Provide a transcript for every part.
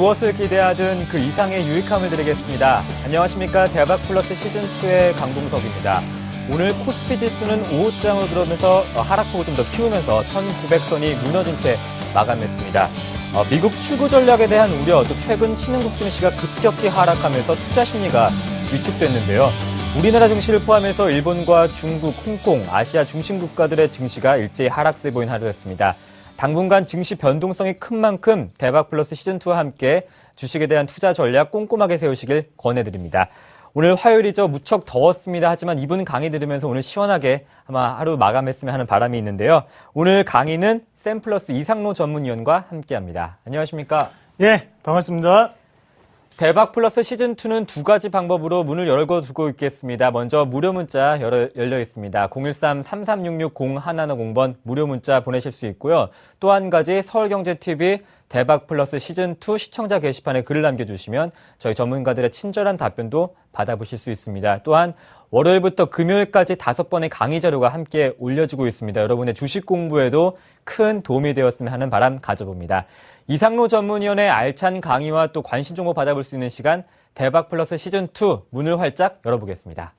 무엇을 기대하든 그 이상의 유익함을 드리겠습니다. 안녕하십니까. 대박플러스 시즌2의 강동석입니다. 오늘 코스피 지수는 5호장으로 들어오면서 하락폭을 좀 더 키우면서 1900선이 무너진 채 마감했습니다. 미국 출구 전략에 대한 우려, 또 최근 신흥국 증시가 급격히 하락하면서 투자 심리가 위축됐는데요. 우리나라 증시를 포함해서 일본과 중국, 홍콩, 아시아 중심 국가들의 증시가 일제히 하락세 보인 하루였습니다. 당분간 증시 변동성이 큰 만큼 대박플러스 시즌2와 함께 주식에 대한 투자 전략 꼼꼼하게 세우시길 권해드립니다. 오늘 화요일이죠. 무척 더웠습니다. 하지만 이분 강의 들으면서 오늘 시원하게 아마 하루 마감했으면 하는 바람이 있는데요. 오늘 강의는 샘플러스 이상로 전문위원과 함께합니다. 안녕하십니까? 예, 반갑습니다. 대박플러스 시즌2는 두 가지 방법으로 문을 열어두고 있겠습니다. 먼저 무료 문자 열려 있습니다. 013-3366-0110번 무료 문자 보내실 수 있고요. 또 한 가지 서울경제TV 대박플러스 시즌2 시청자 게시판에 글을 남겨주시면 저희 전문가들의 친절한 답변도 받아보실 수 있습니다. 또한 월요일부터 금요일까지 5번의 강의 자료가 함께 올려지고 있습니다. 여러분의 주식 공부에도 큰 도움이 되었으면 하는 바람 가져봅니다. 이상로 전문위원의 알찬 강의와 또 관심 정보 받아볼 수 있는 시간 대박플러스 시즌2 문을 활짝 열어보겠습니다.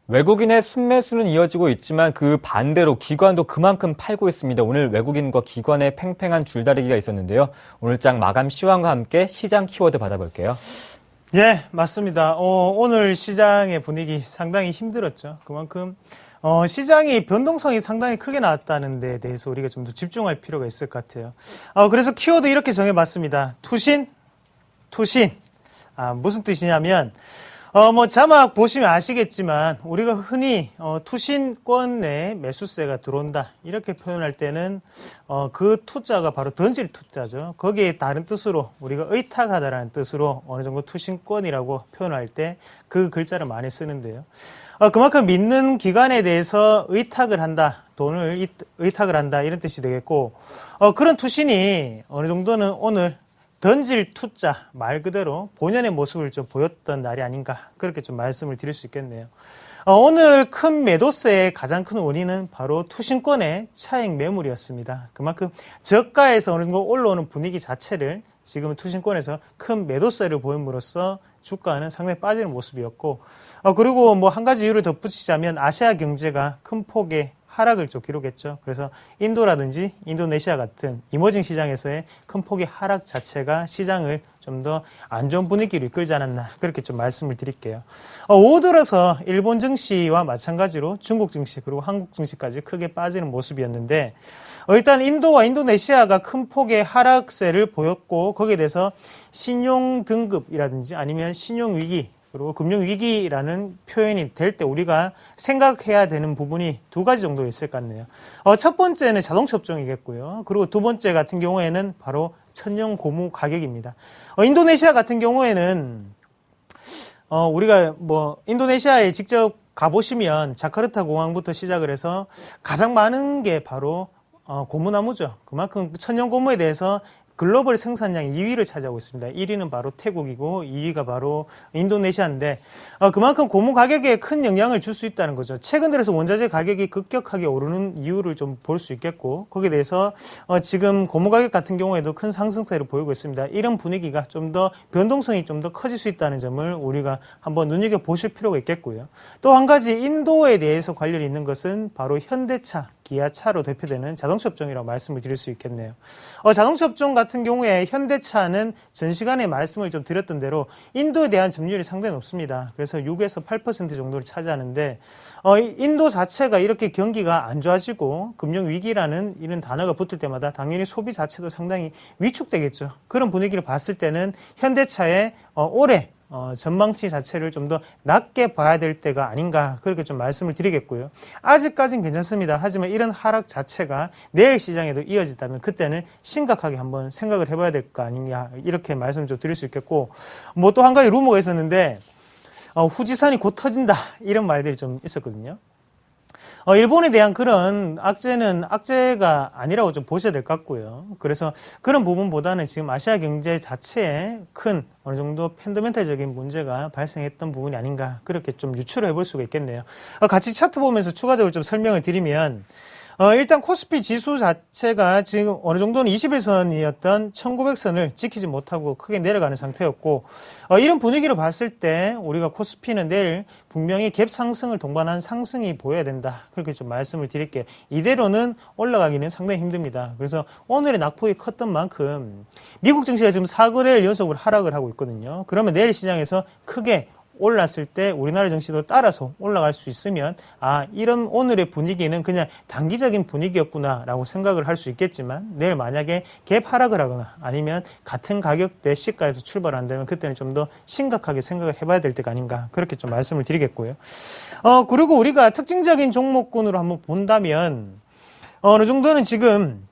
외국인의 순매수는 이어지고 있지만 그 반대로 기관도 그만큼 팔고 있습니다. 오늘 외국인과 기관의 팽팽한 줄다리기가 있었는데요. 오늘 장 마감 시황과 함께 시장 키워드 받아볼게요. 예, 맞습니다. 오늘 시장의 분위기 상당히 힘들었죠. 그만큼 시장이 변동성이 상당히 크게 나왔다는 데 대해서 우리가 좀 더 집중할 필요가 있을 것 같아요. 그래서 키워드 이렇게 정해봤습니다. 투신. 무슨 뜻이냐면 자막 보시면 아시겠지만 우리가 흔히 투신권 내 매수세가 들어온다 이렇게 표현할 때는 그 투자가 바로 던질 투자죠. 거기에 다른 뜻으로 우리가 의탁하다라는 뜻으로 어느 정도 투신권이라고 표현할 때 그 글자를 많이 쓰는데요. 그만큼 믿는 기관에 대해서 의탁을 한다, 돈을 의탁을 한다 이런 뜻이 되겠고 그런 투신이 어느 정도는 오늘 던질 투자 말 그대로 본연의 모습을 좀 보였던 날이 아닌가 그렇게 좀 말씀을 드릴 수 있겠네요. 오늘 큰 매도세의 가장 큰 원인은 바로 투신권의 차익 매물이었습니다. 그만큼 저가에서 어느 정도 올라오는 분위기 자체를 지금은 투신권에서 큰 매도세를 보임으로써 주가는 상당히 빠지는 모습이었고 그리고 한 가지 이유를 덧붙이자면 아시아 경제가 큰 폭의 하락을 좀 기록했죠. 그래서 인도라든지 인도네시아 같은 이머징 시장에서의 큰 폭의 하락 자체가 시장을 좀 더 안 좋은 분위기로 이끌지 않았나 그렇게 좀 말씀을 드릴게요. 오후 들어서 일본 증시와 마찬가지로 중국 증시 그리고 한국 증시까지 크게 빠지는 모습이었는데 일단 인도와 인도네시아가 큰 폭의 하락세를 보였고 거기에 대해서 신용 등급이라든지 아니면 신용 위기 그리고 금융위기라는 표현이 될 때 우리가 생각해야 되는 부분이 두 가지 정도 있을 것 같네요. 첫 번째는 자동차 업종이겠고요. 그리고 두 번째 같은 경우에는 바로 천연 고무 가격입니다. 인도네시아 같은 경우에는 우리가 인도네시아에 직접 가보시면 자카르타 공항부터 시작을 해서 가장 많은 게 바로 고무나무죠. 그만큼 천연 고무에 대해서 글로벌 생산량 2위를 차지하고 있습니다. 1위는 바로 태국이고 2위가 바로 인도네시아인데 그만큼 고무 가격에 큰 영향을 줄 수 있다는 거죠. 최근 들어서 원자재 가격이 급격하게 오르는 이유를 좀 볼 수 있겠고 거기에 대해서 지금 고무 가격 같은 경우에도 큰 상승세를 보이고 있습니다. 이런 분위기가 좀 더 변동성이 좀 더 커질 수 있다는 점을 우리가 한번 눈여겨보실 필요가 있겠고요. 또 한 가지 인도에 대해서 관련이 있는 것은 바로 현대차, 기아차로 대표되는 자동차 업종이라고 말씀을 드릴 수 있겠네요. 자동차 업종 같은 경우에 현대차는 전 시간에 말씀을 좀 드렸던 대로 인도에 대한 점유율이 상당히 높습니다. 그래서 6에서 8% 정도를 차지하는데 인도 자체가 이렇게 경기가 안 좋아지고 금융위기라는 이런 단어가 붙을 때마다 당연히 소비 자체도 상당히 위축되겠죠. 그런 분위기를 봤을 때는 현대차의 올해 전망치 자체를 좀 더 낮게 봐야 될 때가 아닌가 그렇게 좀 말씀을 드리겠고요. 아직까지는 괜찮습니다. 하지만 이런 하락 자체가 내일 시장에도 이어진다면 그때는 심각하게 한번 생각을 해봐야 될 거 아니냐 이렇게 말씀을 좀 드릴 수 있겠고 또 한 가지 루머가 있었는데 후지산이 곧 터진다 이런 말들이 좀 있었거든요. 일본에 대한 그런 악재는 악재가 아니라고 좀 보셔야 될 것 같고요. 그래서 그런 부분보다는 지금 아시아 경제 자체에 큰 어느 정도 펀더멘탈적인 문제가 발생했던 부분이 아닌가 그렇게 좀 유추를 해볼 수가 있겠네요. 같이 차트 보면서 추가적으로 좀 설명을 드리면 일단 코스피 지수 자체가 지금 어느 정도는 21선이었던 1900선을 지키지 못하고 크게 내려가는 상태였고, 이런 분위기를 봤을 때 우리가 코스피는 내일 분명히 갭 상승을 동반한 상승이 보여야 된다. 그렇게 좀 말씀을 드릴게요. 이대로는 올라가기는 상당히 힘듭니다. 그래서 오늘의 낙폭이 컸던 만큼 미국 증시가 지금 4거래일 연속으로 하락을 하고 있거든요. 그러면 내일 시장에서 크게 올랐을 때 우리나라 증시도 따라서 올라갈 수 있으면 이런 오늘의 분위기는 그냥 단기적인 분위기였구나라고 생각을 할 수 있겠지만 내일 만약에 갭 하락을 하거나 아니면 같은 가격대 시가에서 출발한다면 그때는 좀 더 심각하게 생각을 해봐야 될 때가 아닌가 그렇게 좀 말씀을 드리겠고요. 그리고 우리가 특징적인 종목군으로 한번 본다면 어느 정도는 지금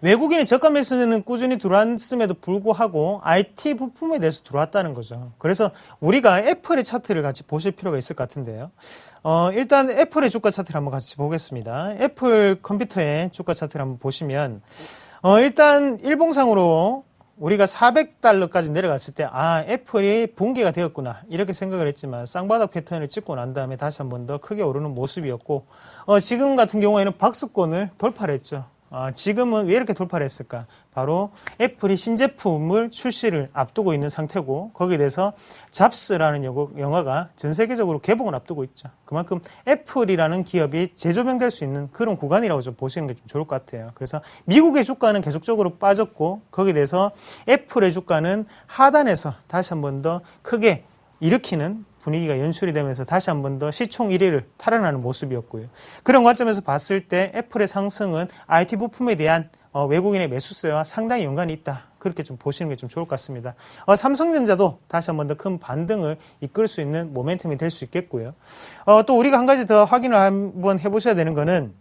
외국인의 저가 매수는 꾸준히 들어왔음에도 불구하고 IT 부품에 대해서 들어왔다는 거죠. 그래서 우리가 애플의 차트를 같이 보실 필요가 있을 것 같은데요. 일단 애플의 주가 차트를 한번 같이 보겠습니다. 애플 컴퓨터의 주가 차트를 한번 보시면 일단 일봉상으로 우리가 400달러까지 내려갔을 때 애플이 붕괴가 되었구나 이렇게 생각을 했지만 쌍바닥 패턴을 찍고 난 다음에 다시 한 번 더 크게 오르는 모습이었고 지금 같은 경우에는 박스권을 돌파를 했죠. 지금은 왜 이렇게 돌파를 했을까? 바로 애플이 신제품을 출시를 앞두고 있는 상태고 거기에 대해서 잡스라는 영화가 전 세계적으로 개봉을 앞두고 있죠. 그만큼 애플이라는 기업이 재조명될 수 있는 그런 구간이라고 좀 보시는 게 좀 좋을 것 같아요. 그래서 미국의 주가는 계속적으로 빠졌고 거기에 대해서 애플의 주가는 하단에서 다시 한 번 더 크게 일으키는 분위기가 연출이 되면서 다시 한 번 더 시총 1위를 탈환하는 모습이었고요. 그런 관점에서 봤을 때 애플의 상승은 IT 부품에 대한 외국인의 매수세와 상당히 연관이 있다. 그렇게 좀 보시는 게 좀 좋을 것 같습니다. 삼성전자도 다시 한 번 더 큰 반등을 이끌 수 있는 모멘텀이 될 수 있겠고요. 또 우리가 한 가지 더 확인을 한번 해보셔야 되는 거는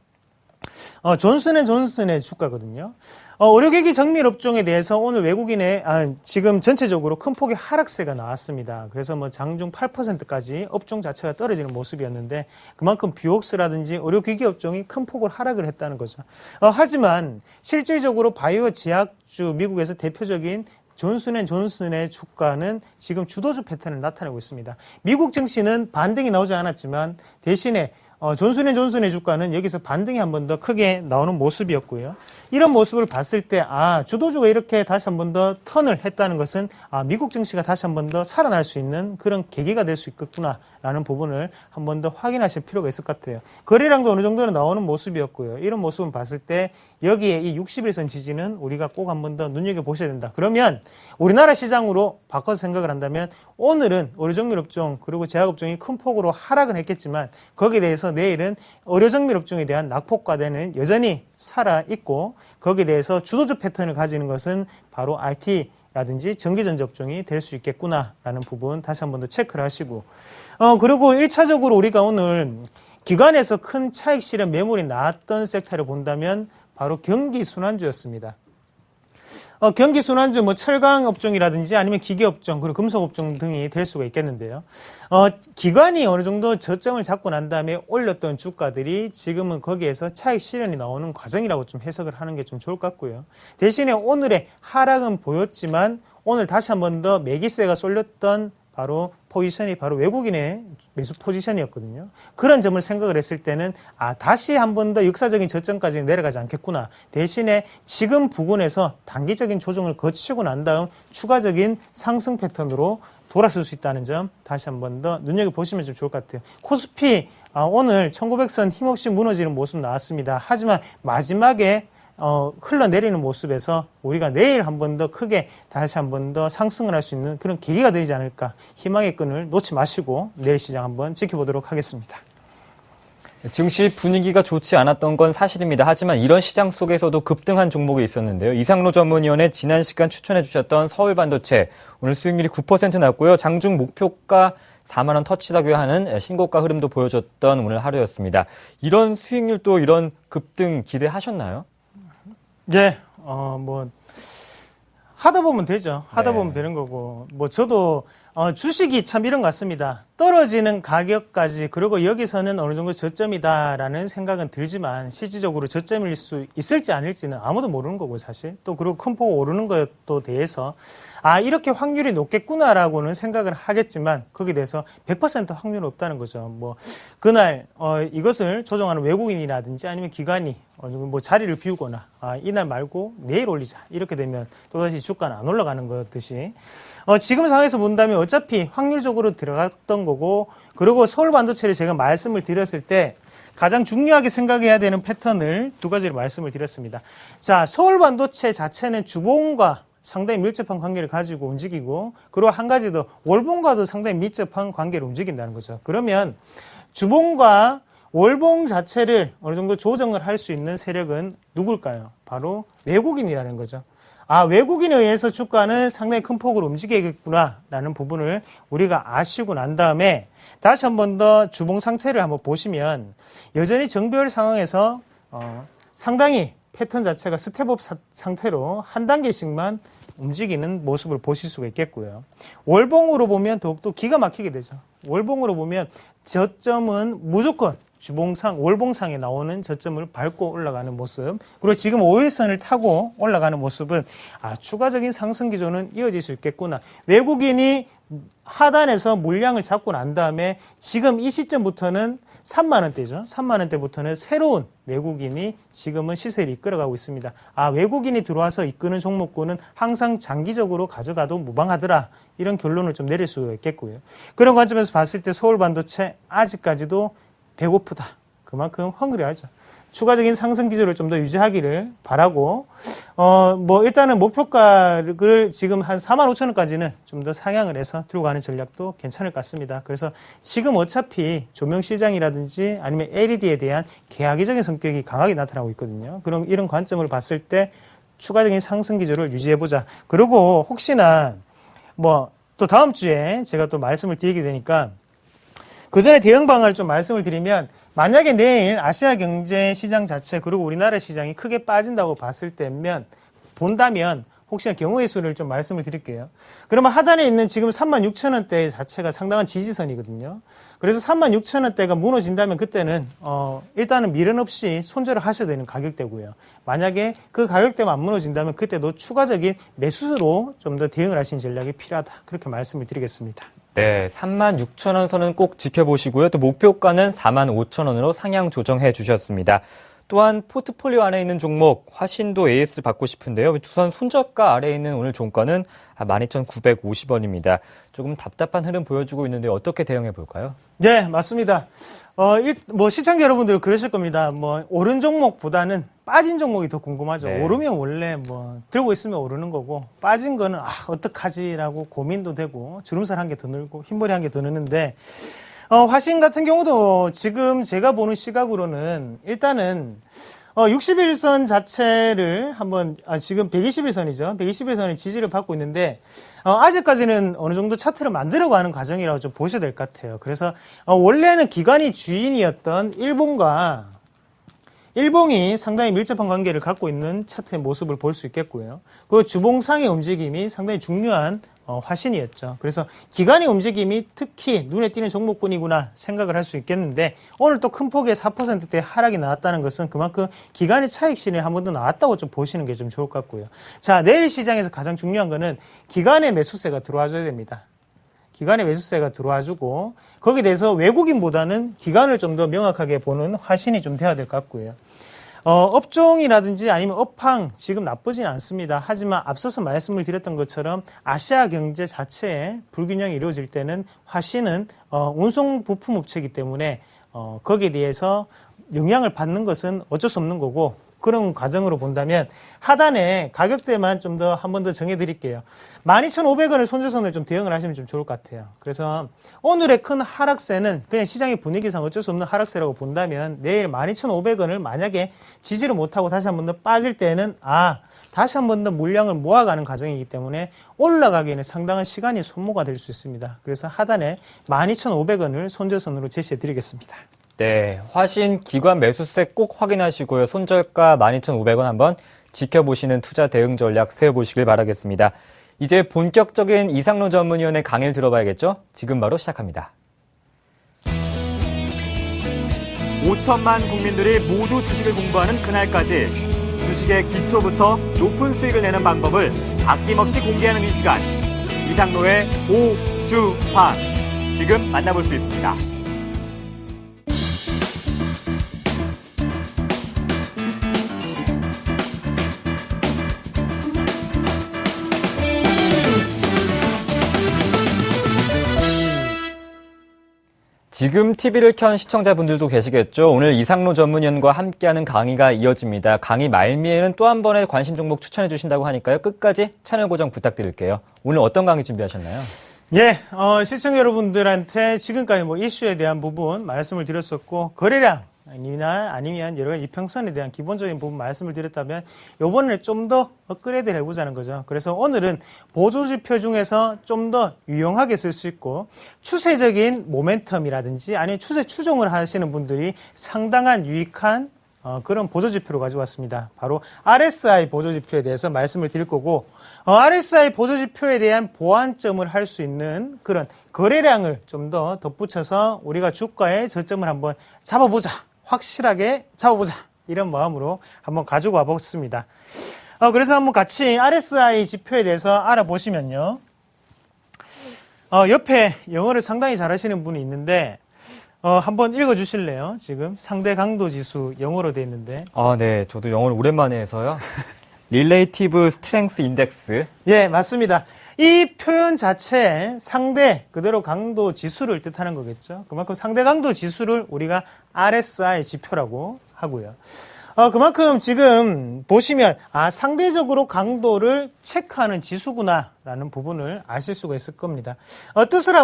존슨앤존슨의 주가거든요. 의료기기 정밀 업종에 대해서 오늘 외국인의 지금 전체적으로 큰 폭의 하락세가 나왔습니다. 그래서 장중 8%까지 업종 자체가 떨어지는 모습이었는데 그만큼 뷰옥스라든지 의료기기 업종이 큰 폭으로 하락을 했다는 거죠. 하지만 실질적으로 바이오 제약주 미국에서 대표적인 존슨앤존슨의 주가는 지금 주도주 패턴을 나타내고 있습니다. 미국 증시는 반등이 나오지 않았지만 대신에 존슨앤존슨의 주가는 여기서 반등이 한 번 더 크게 나오는 모습이었고요. 이런 모습을 봤을 때 주도주가 이렇게 다시 한 번 더 턴을 했다는 것은 미국 증시가 다시 한 번 더 살아날 수 있는 그런 계기가 될 수 있겠구나라는 부분을 한 번 더 확인하실 필요가 있을 것 같아요. 거래량도 어느 정도는 나오는 모습이었고요. 이런 모습을 봤을 때 여기에 이 60일선 지지는 우리가 꼭 한 번 더 눈여겨보셔야 된다. 그러면 우리나라 시장으로 바꿔서 생각을 한다면 오늘은 의료정밀업종 그리고 제약업종이 큰 폭으로 하락은 했겠지만 거기에 대해서 내일은 의료정밀업종에 대한 낙폭과대는 여전히 살아있고 거기에 대해서 주도주 패턴을 가지는 것은 바로 IT라든지 전기전자 업종이 될 수 있겠구나라는 부분 다시 한 번 더 체크를 하시고 그리고 1차적으로 우리가 오늘 기관에서 큰 차익 실현 매물이 나왔던 섹터를 본다면 바로 경기순환주였습니다. 경기순환주, 철강 업종이라든지 아니면 기계 업종, 그리고 금속 업종 등이 될 수가 있겠는데요. 기관이 어느 정도 저점을 잡고 난 다음에 올렸던 주가들이 지금은 거기에서 차익 실현이 나오는 과정이라고 좀 해석을 하는 게 좀 좋을 것 같고요. 대신에 오늘의 하락은 보였지만 오늘 다시 한 번 더 매기세가 쏠렸던 바로 포지션이 바로 외국인의 매수 포지션이었거든요. 그런 점을 생각을 했을 때는 다시 한 번 더 역사적인 저점까지 내려가지 않겠구나. 대신에 지금 부근에서 단기적인 조정을 거치고 난 다음 추가적인 상승 패턴으로 돌아설 수 있다는 점 다시 한 번 더 눈여겨보시면 좀 좋을 것 같아요. 코스피 오늘 1900선 힘없이 무너지는 모습 나왔습니다. 하지만 마지막에 흘러내리는 모습에서 우리가 내일 한 번 더 크게 다시 한 번 더 상승을 할 수 있는 그런 계기가 되지 않을까. 희망의 끈을 놓지 마시고 내일 시장 한번 지켜보도록 하겠습니다. 증시 분위기가 좋지 않았던 건 사실입니다. 하지만 이런 시장 속에서도 급등한 종목이 있었는데요. 이상로 전문위원회 지난 시간 추천해 주셨던 서울반도체 오늘 수익률이 9% 났고요. 장중 목표가 4만 원 터치다고 하는 신고가 흐름도 보여줬던 오늘 하루였습니다. 이런 수익률 또 이런 급등 기대하셨나요? 네, 하다 보면 되죠. 하다 보면 되는 거고. 저도, 주식이 참 이런 것 같습니다. 떨어지는 가격까지 그리고 여기서는 어느 정도 저점이다라는 생각은 들지만 실질적으로 저점일 수 있을지 아닐지는 아무도 모르는 거고 사실 또 그리고 큰 폭 오르는 것도 대해서 이렇게 확률이 높겠구나라고는 생각을 하겠지만 거기에 대해서 100% 확률은 없다는 거죠. 뭐 그날 이것을 조정하는 외국인이라든지 아니면 기관이 뭐 자리를 비우거나 이날 말고 내일 올리자 이렇게 되면 또다시 주가는 안 올라가는 것듯이 지금 상황에서 본다면 어차피 확률적으로 들어갔던 거고 그리고 서울 반도체를 제가 말씀을 드렸을 때 가장 중요하게 생각해야 되는 패턴을 두 가지를 말씀을 드렸습니다. 자, 서울 반도체 자체는 주봉과 상당히 밀접한 관계를 가지고 움직이고 그리고 한 가지 더 월봉과도 상당히 밀접한 관계를 움직인다는 거죠. 그러면 주봉과 월봉 자체를 어느 정도 조정을 할 수 있는 세력은 누굴까요? 바로 외국인이라는 거죠. 외국인에 의해서 주가는 상당히 큰 폭으로 움직이겠구나라는 부분을 우리가 아시고 난 다음에 다시 한 번 더 주봉 상태를 한번 보시면 여전히 정배열 상황에서 상당히 패턴 자체가 스텝업 상태로 한 단계씩만 움직이는 모습을 보실 수가 있겠고요. 월봉으로 보면 더욱더 기가 막히게 되죠. 월봉으로 보면 저점은 무조건 주봉상, 월봉상에 나오는 저점을 밟고 올라가는 모습. 그리고 지금 5일선을 타고 올라가는 모습은 추가적인 상승 기조는 이어질 수 있겠구나. 외국인이 하단에서 물량을 잡고 난 다음에 지금 이 시점부터는 3만 원대죠. 3만 원대부터는 새로운 외국인이 지금은 시세를 이끌어가고 있습니다. 외국인이 들어와서 이끄는 종목군은 항상 장기적으로 가져가도 무방하더라. 이런 결론을 좀 내릴 수 있겠고요. 그런 관점에서 봤을 때 서울 반도체 아직까지도 배고프다. 그만큼 헝그리하죠. 추가적인 상승 기조를 좀 더 유지하기를 바라고 일단은 목표가를 지금 한 45,000원까지는 좀 더 상향을 해서 들고 가는 전략도 괜찮을 것 같습니다. 그래서 지금 어차피 조명시장이라든지 아니면 LED에 대한 계약이적인 성격이 강하게 나타나고 있거든요. 그럼 이런 관점을 봤을 때 추가적인 상승 기조를 유지해보자. 그리고 혹시나 또 다음 주에 제가 또 말씀을 드리게 되니까 그 전에 대응 방안을 좀 말씀을 드리면 만약에 내일 아시아 경제 시장 자체 그리고 우리나라 시장이 크게 빠진다고 본다면 혹시나 경우의 수를 좀 말씀을 드릴게요. 그러면 하단에 있는 지금 36,000원대 자체가 상당한 지지선이거든요. 그래서 36,000원대가 무너진다면 그때는 일단은 미련 없이 손절을 하셔야 되는 가격대고요. 만약에 그 가격대가 안 무너진다면 그때도 추가적인 매수로 좀 더 대응을 하시는 전략이 필요하다. 그렇게 말씀을 드리겠습니다. 네, 36,000원 선은 꼭 지켜보시고요. 또 목표가는 45,000원으로 상향 조정해 주셨습니다. 또한 포트폴리오 안에 있는 종목 화신도 AS 받고 싶은데요. 우선 손저가 아래에 있는 오늘 종가는 12,950원입니다. 조금 답답한 흐름 보여주고 있는데 어떻게 대응해 볼까요? 네, 맞습니다. 시청자 여러분들은 그러실 겁니다. 오른 종목보다는 빠진 종목이 더 궁금하죠. 네. 오르면 원래 들고 있으면 오르는 거고 빠진 거는 어떡하지라고 고민도 되고 주름살 한 개 더 늘고 흰머리 한 개 더 느는데 화신 같은 경우도 지금 제가 보는 시각으로는 일단은 61선 자체를 한번 지금 121선이죠. 121선의 지지를 받고 있는데 아직까지는 어느 정도 차트를 만들어가는 과정이라고 좀 보셔야 될 것 같아요. 그래서 원래는 기관이 주인이었던 일봉이 상당히 밀접한 관계를 갖고 있는 차트의 모습을 볼 수 있겠고요. 그리고 주봉상의 움직임이 상당히 중요한 화신이었죠. 그래서 기관의 움직임이 특히 눈에 띄는 종목군이구나 생각을 할 수 있겠는데 오늘 또 큰 폭의 4%대 하락이 나왔다는 것은 그만큼 기관의 차익 실현이 한 번 더 나왔다고 좀 보시는 게 좀 좋을 것 같고요. 자, 내일 시장에서 가장 중요한 거는 기관의 매수세가 들어와줘야 됩니다. 기관의 매수세가 들어와주고 거기에 대해서 외국인보다는 기관을 좀 더 명확하게 보는 화신이 좀 돼야 될 것 같고요. 업종이라든지 아니면 업황 지금 나쁘진 않습니다. 하지만 앞서서 말씀을 드렸던 것처럼 아시아 경제 자체에 불균형이 이루어질 때는 화신은 운송 부품 업체이기 때문에 거기에 대해서 영향을 받는 것은 어쩔 수 없는 거고 그런 과정으로 본다면 하단에 가격대만 좀 더 한 번 더 정해드릴게요. 12,500원을 손절선을 좀 대응을 하시면 좀 좋을 것 같아요. 그래서 오늘의 큰 하락세는 그냥 시장의 분위기상 어쩔 수 없는 하락세라고 본다면 내일 12,500원을 만약에 지지를 못하고 다시 한 번 더 빠질 때는 다시 한 번 더 물량을 모아가는 과정이기 때문에 올라가기에는 상당한 시간이 소모가 될 수 있습니다. 그래서 하단에 12,500원을 손절선으로 제시해드리겠습니다. 네, 화신 기관 매수세 꼭 확인하시고요. 손절가 12,500원 한번 지켜보시는 투자 대응 전략 세워보시길 바라겠습니다. 이제 본격적인 이상로 전문위원의 강의를 들어봐야겠죠? 지금 바로 시작합니다. 5천만 국민들이 모두 주식을 공부하는 그날까지 주식의 기초부터 높은 수익을 내는 방법을 아낌없이 공개하는 이 시간. 이상로의 오주방. 지금 만나볼 수 있습니다. 지금 TV를 켠 시청자분들도 계시겠죠. 오늘 이상로 전문위원과 함께하는 강의가 이어집니다. 강의 말미에는 또 한 번의 관심 종목 추천해 주신다고 하니까요. 끝까지 채널 고정 부탁드릴게요. 오늘 어떤 강의 준비하셨나요? 예, 시청자 여러분들한테 지금까지 뭐 이슈에 대한 부분 말씀을 드렸었고, 거래량이나 아니면 여러 가지 이평선에 대한 기본적인 부분 말씀을 드렸다면, 요번에 좀 더 업그레이드를 해보자는 거죠. 그래서 오늘은 보조지표 중에서 좀 더 유용하게 쓸 수 있고, 추세적인 모멘텀이라든지 아니면 추세 추종을 하시는 분들이 상당한 유익한 그런 보조지표로 가지고 왔습니다. 바로 RSI 보조지표에 대해서 말씀을 드릴 거고, RSI 보조지표에 대한 보완점을 할 수 있는 그런 거래량을 좀 더 덧붙여서 우리가 주가의 저점을 한번 잡아보자. 확실하게 잡아보자. 이런 마음으로 한번 가지고 와봤습니다. 그래서 한번 같이 RSI 지표에 대해서 알아보시면요. 옆에 영어를 상당히 잘하시는 분이 있는데, 한번 읽어주실래요? 지금 상대 강도 지수 영어로 돼 있는데. 네. 저도 영어를 오랜만에 해서요. Relative Strength Index. 예, 맞습니다. 이 표현 자체에 상대, 그대로 강도 지수를 뜻하는 거겠죠. 그만큼 상대 강도 지수를 우리가 RSI 지표라고 하고요. 그만큼 지금 보시면, 상대적으로 강도를 체크하는 지수구나라는 부분을 아실 수가 있을 겁니다. 뜻을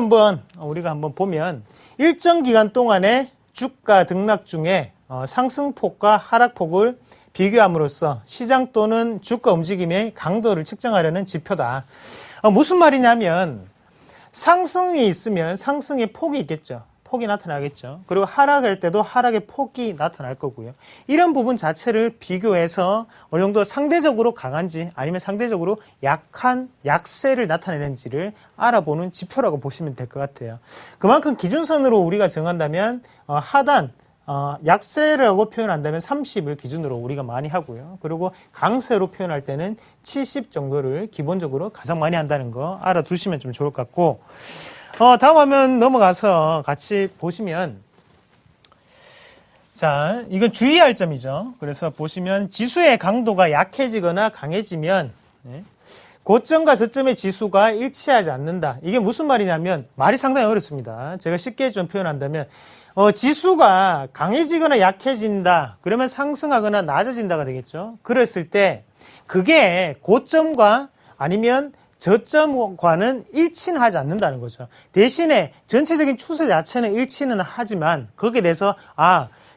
우리가 한번 보면, 일정 기간 동안의 주가 등락 중에 상승폭과 하락폭을 비교함으로써 시장 또는 주가 움직임의 강도를 측정하려는 지표다. 무슨 말이냐면, 상승이 있으면 상승의 폭이 있겠죠. 폭이 나타나겠죠. 그리고 하락할 때도 하락의 폭이 나타날 거고요. 이런 부분 자체를 비교해서 어느 정도 상대적으로 강한지 아니면 상대적으로 약한 약세를 나타내는지를 알아보는 지표라고 보시면 될 것 같아요. 그만큼 기준선으로 우리가 정한다면 하단 약세라고 표현한다면 30을 기준으로 우리가 많이 하고요. 그리고 강세로 표현할 때는 70 정도를 기본적으로 가장 많이 한다는 거 알아두시면 좀 좋을 것 같고, 다음 화면 넘어가서 같이 보시면, 자, 이건 주의할 점이죠. 그래서 보시면 지수의 강도가 약해지거나 강해지면, 고점과 저점의 지수가 일치하지 않는다. 이게 무슨 말이냐면, 말이 상당히 어렵습니다. 제가 쉽게 좀 표현한다면, 지수가 강해지거나 약해진다. 그러면 상승하거나 낮아진다가 되겠죠. 그랬을 때, 그게 고점과 아니면 저점과는 일치는 하지 않는다는 거죠. 대신에 전체적인 추세 자체는 일치는 하지만 거기에 대해서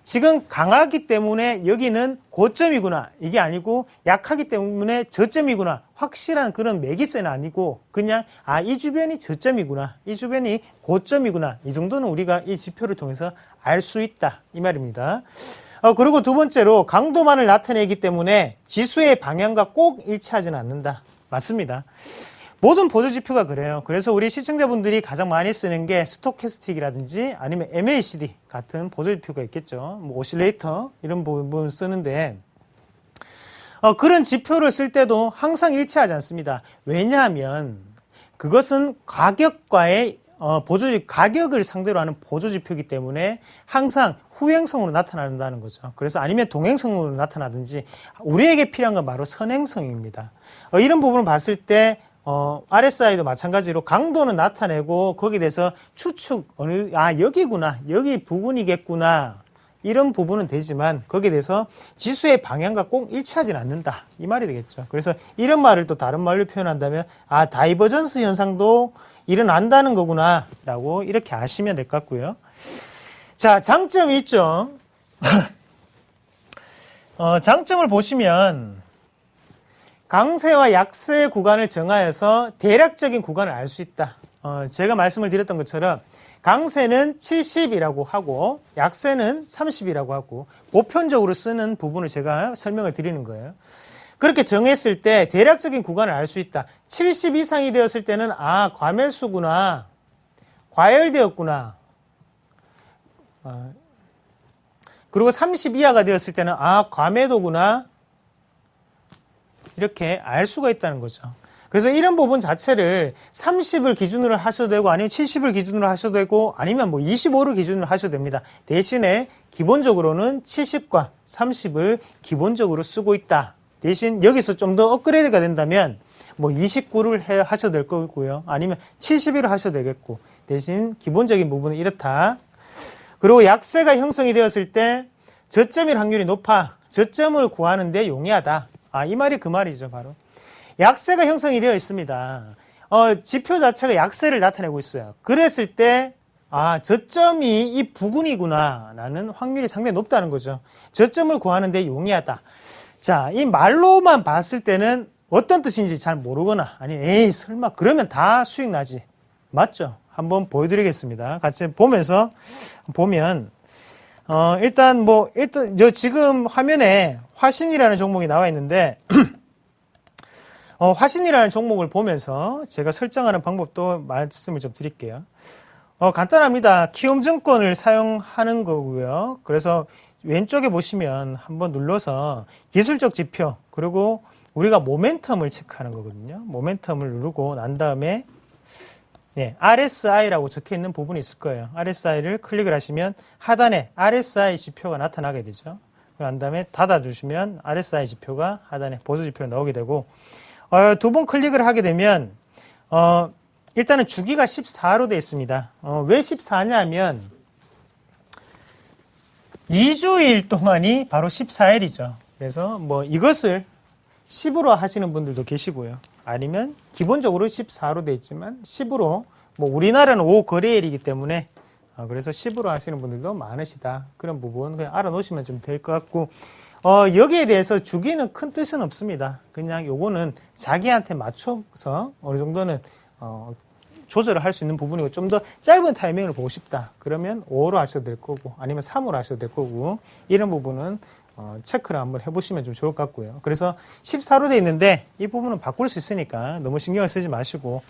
지금 강하기 때문에 여기는 고점이구나 이게 아니고 약하기 때문에 저점이구나 확실한 그런 매기세는 아니고 그냥 이 주변이 저점이구나 이 주변이 고점이구나 이 정도는 우리가 이 지표를 통해서 알 수 있다 이 말입니다. 그리고 두 번째로 강도만을 나타내기 때문에 지수의 방향과 꼭 일치하지는 않는다. 맞습니다. 모든 보조지표가 그래요. 그래서 우리 시청자분들이 가장 많이 쓰는 게 스토캐스틱이라든지 아니면 MACD 같은 보조지표가 있겠죠. 뭐 오실레이터 이런 부분 쓰는데 그런 지표를 쓸 때도 항상 일치하지 않습니다. 왜냐하면 그것은 가격과의 가격을 상대로 하는 보조지표이기 때문에 항상 후행성으로 나타난다는 거죠. 그래서 아니면 동행성으로 나타나든지 우리에게 필요한 건 바로 선행성입니다. 이런 부분을 봤을 때 RSI도 마찬가지로 강도는 나타내고 거기에 대해서 추측 여기구나 여기 부분이겠구나 이런 부분은 되지만 거기에 대해서 지수의 방향과 꼭 일치하지는 않는다 이 말이 되겠죠. 그래서 이런 말을 또 다른 말로 표현한다면 다이버전스 현상도 일어난다는 거구나 라고 이렇게 아시면 될 것 같고요. 자, 장점이 있죠. 장점을 보시면 강세와 약세 구간을 정하여서 대략적인 구간을 알 수 있다. 제가 말씀을 드렸던 것처럼 강세는 70이라고 하고 약세는 30이라고 하고 보편적으로 쓰는 부분을 제가 설명을 드리는 거예요. 그렇게 정했을 때 대략적인 구간을 알 수 있다. 70 이상이 되었을 때는 과매수구나. 과열되었구나. 그리고 30 이하가 되었을 때는 아, 과매도구나. 이렇게 알 수가 있다는 거죠. 그래서 이런 부분 자체를 30을 기준으로 하셔도 되고 아니면 70을 기준으로 하셔도 되고 아니면 뭐 25를 기준으로 하셔도 됩니다. 대신에 기본적으로는 70과 30을 기본적으로 쓰고 있다. 대신 여기서 좀 더 업그레이드가 된다면 뭐 29를 하셔도 될 거고요. 아니면 71을 하셔도 되겠고 대신 기본적인 부분은 이렇다. 그리고 약세가 형성이 되었을 때 저점일 확률이 높아. 저점을 구하는 데 용이하다. 아, 이 말이 그 말이죠, 바로. 약세가 형성이 되어 있습니다. 지표 자체가 약세를 나타내고 있어요. 그랬을 때, 아, 저점이 이 부근이구나. 라는 확률이 상당히 높다는 거죠. 저점을 구하는데 용이하다. 자, 이 말로만 봤을 때는 어떤 뜻인지 잘 모르거나, 아니, 에이, 설마, 그러면 다 수익 나지. 맞죠? 한번 보여드리겠습니다. 같이 보면서, 보면, 일단 지금 화면에 화신이라는 종목이 나와 있는데, 화신이라는 종목을 보면서 제가 설정하는 방법도 말씀을 좀 드릴게요. 간단합니다. 키움증권을 사용하는 거고요. 그래서 왼쪽에 보시면 한번 눌러서 기술적 지표, 그리고 우리가 모멘텀을 체크하는 거거든요. 모멘텀을 누르고 난 다음에 RSI라고 적혀 있는 부분이 있을 거예요. RSI를 클릭을 하시면 하단에 RSI 지표가 나타나게 되죠. 그 다음에 닫아주시면 RSI 지표가 하단에 보조 지표로 나오게 되고, 두 번 클릭을 하게 되면, 일단은 주기가 14로 되어 있습니다. 왜 14냐 하면, 2주일 동안이 바로 14일이죠. 그래서 뭐 이것을 10으로 하시는 분들도 계시고요. 아니면 기본적으로 14로 되어 있지만 10으로, 뭐 우리나라는 5거래일이기 때문에, 그래서 10으로 하시는 분들도 많으시다. 그런 부분 그냥 알아놓으시면 좀 될 것 같고, 여기에 대해서 주기는 큰 뜻은 없습니다. 그냥 요거는 자기한테 맞춰서 어느 정도는, 조절을 할 수 있는 부분이고, 좀 더 짧은 타이밍을 보고 싶다. 그러면 5로 하셔도 될 거고, 아니면 3으로 하셔도 될 거고, 이런 부분은, 체크를 한번 해보시면 좀 좋을 것 같고요. 그래서 14로 돼 있는데, 이 부분은 바꿀 수 있으니까 너무 신경을 쓰지 마시고,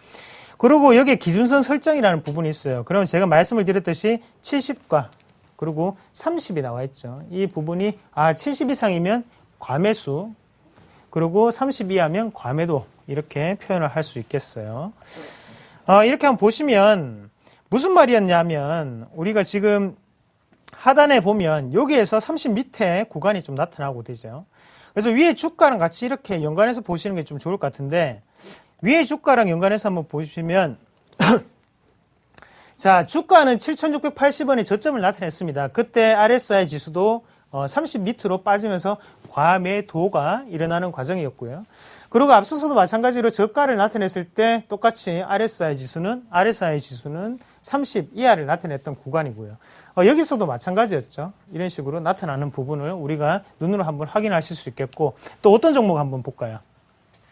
그리고 여기에 기준선 설정이라는 부분이 있어요. 그러면 제가 말씀을 드렸듯이 70과 그리고 30이 나와 있죠. 이 부분이 70 이상이면 과매수, 그리고 30 이하면 과매도, 이렇게 표현을 할 수 있겠어요. 이렇게 한번 보시면 무슨 말이었냐면, 우리가 지금 하단에 보면 여기에서 30 밑에 구간이 좀 나타나고 되죠. 그래서 위에 주가랑 같이 이렇게 연관해서 보시는 게 좀 좋을 것 같은데, 위에 주가랑 연관해서 한번 보시면 자, 주가는 7,680원의 저점을 나타냈습니다. 그때 RSI 지수도 30 밑으로 빠지면서 과매도가 일어나는 과정이었고요. 그리고 앞서서도 마찬가지로 저가를 나타냈을 때 똑같이 RSI 지수는 30 이하를 나타냈던 구간이고요. 여기서도 마찬가지였죠. 이런 식으로 나타나는 부분을 우리가 눈으로 한번 확인하실 수 있겠고, 또 어떤 종목 한번 볼까요?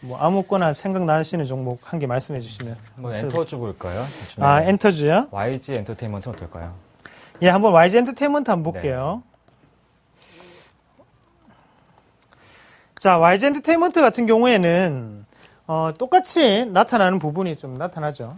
뭐 아무거나 생각나시는 종목 한 개 말씀해 주시면. 한번 엔터주 볼까요? 엔터주요? YG 엔터테인먼트 어떨까요? 예, 한번 YG 엔터테인먼트 한번 볼게요. 자, YG 엔터테인먼트 같은 경우에는 똑같이 나타나는 부분이 좀 나타나죠.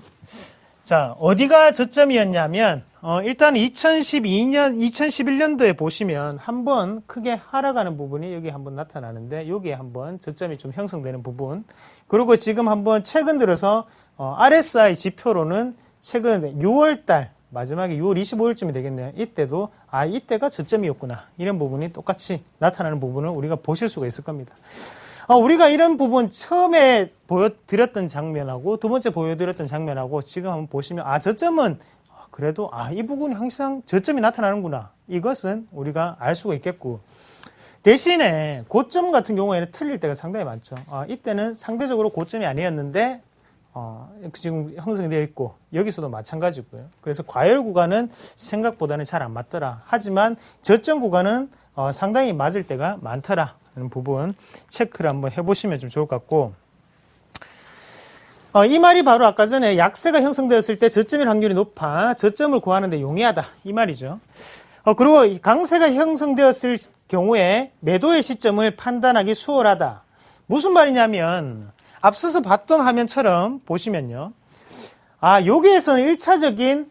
자, 어디가 저점이었냐면 일단 2011년도에 보시면 한번 크게 하락하는 부분이 여기 한번 나타나는데, 여기에 한번 저점이 좀 형성되는 부분. 그리고 지금 한번 최근 들어서 RSI 지표로는 최근 6월달 마지막에 6월 25일쯤이 되겠네요. 이때도 이때가 저점이었구나, 이런 부분이 똑같이 나타나는 부분을 우리가 보실 수가 있을 겁니다. 우리가 이런 부분 처음에 보여드렸던 장면하고 두 번째 보여드렸던 장면하고 지금 한번 보시면 저점은 그래도 이 부분이 항상 저점이 나타나는구나, 이것은 우리가 알 수가 있겠고, 대신에 고점 같은 경우에는 틀릴 때가 상당히 많죠. 이때는 상대적으로 고점이 아니었는데 지금 형성이 되어 있고, 여기서도 마찬가지고요. 그래서 과열 구간은 생각보다는 잘 안 맞더라. 하지만 저점 구간은 상당히 맞을 때가 많더라 하는 부분 체크를 한번 해보시면 좀 좋을 것 같고, 이 말이 바로 아까 전에 약세가 형성되었을 때 저점일 확률이 높아 저점을 구하는 데 용이하다, 이 말이죠. 그리고 강세가 형성되었을 경우에 매도의 시점을 판단하기 수월하다. 무슨 말이냐면, 앞서서 봤던 화면처럼 보시면요, 여기에서는 1차적인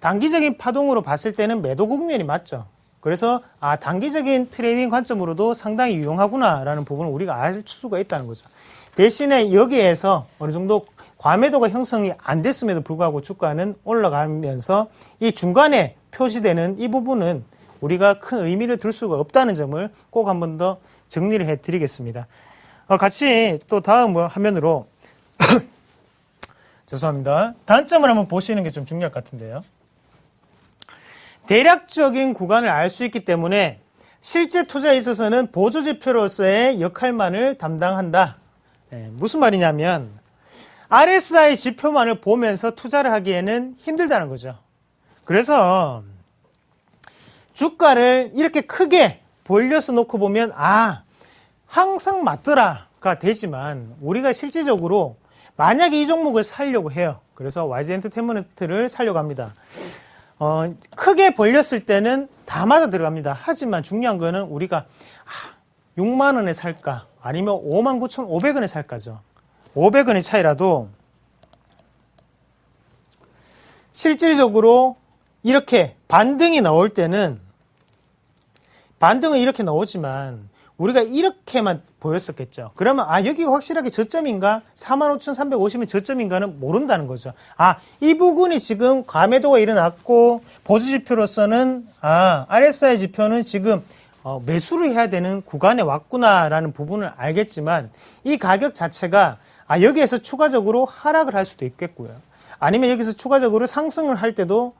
단기적인 파동으로 봤을 때는 매도 국면이 맞죠. 그래서 단기적인 트레이딩 관점으로도 상당히 유용하구나라는 부분을 우리가 알 수가 있다는 거죠. 대신에 여기에서 어느 정도 과매도가 형성이 안 됐음에도 불구하고 주가는 올라가면서 이 중간에 표시되는 이 부분은 우리가 큰 의미를 둘 수가 없다는 점을 꼭 한 번 더 정리를 해드리겠습니다. 같이 또 다음 화면으로 죄송합니다. 단점을 한번 보시는 게 좀 중요할 것 같은데요. 대략적인 구간을 알 수 있기 때문에 실제 투자에 있어서는 보조지표로서의 역할만을 담당한다. 무슨 말이냐면 RSI 지표만을 보면서 투자를 하기에는 힘들다는 거죠. 그래서 주가를 이렇게 크게 벌려서 놓고 보면 항상 맞더라가 되지만 우리가 실질적으로 만약에 이 종목을 살려고 해요. 그래서 YG 엔터테인먼트를 살려고 합니다. 크게 벌렸을 때는 다 맞아 들어갑니다. 하지만 중요한 거는 우리가 6만 원에 살까 아니면 59,500원에 살까죠. 500원의 차이라도 실질적으로 이렇게 반등이 나올 때는 반등은 이렇게 나오지만 우리가 이렇게만 보였었겠죠. 그러면 여기가 확실하게 저점인가 45,350이 저점인가는 모른다는 거죠. 이 부분이 지금 과매도가 일어났고 보조지표로서는 RSI 지표는 지금 매수를 해야 되는 구간에 왔구나라는 부분을 알겠지만 이 가격 자체가 여기에서 추가적으로 하락을 할 수도 있겠고요. 아니면 여기서 추가적으로 상승을 할 때도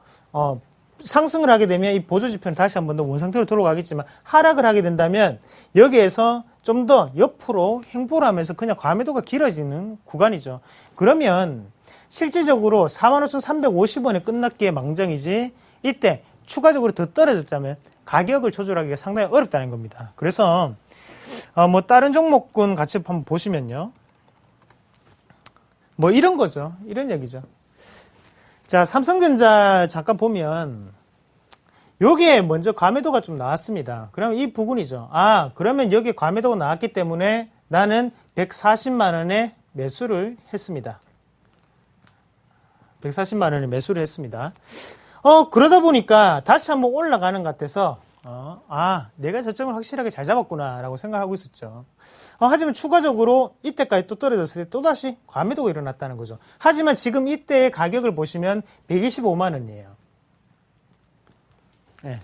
상승을 하게 되면 이 보조지표는 다시 한 번 더 원상태로 돌아가겠지만 하락을 하게 된다면 여기에서 좀 더 옆으로 횡보를 하면서 그냥 과매도가 길어지는 구간이죠. 그러면 실질적으로 45,350원에 끝났기에 망정이지 이때 추가적으로 더 떨어졌다면 가격을 조절하기가 상당히 어렵다는 겁니다. 그래서 다른 종목군 같이 한번 보시면요. 이런 거죠. 이런 얘기죠. 자, 삼성전자 잠깐 보면 여기에 먼저 과매도가 좀 나왔습니다. 그러면 이 부분이죠. 그러면 여기에 과매도가 나왔기 때문에 나는 140만 원에 매수를 했습니다. 140만 원에 매수를 했습니다. 그러다 보니까 다시 한번 올라가는 것 같아서 내가 저점을 확실하게 잘 잡았구나 라고 생각하고 있었죠. 하지만 추가적으로 이때까지 또 떨어졌을 때 또다시 과매도가 일어났다는 거죠. 하지만 지금 이때의 가격을 보시면 125만 원이에요. 네.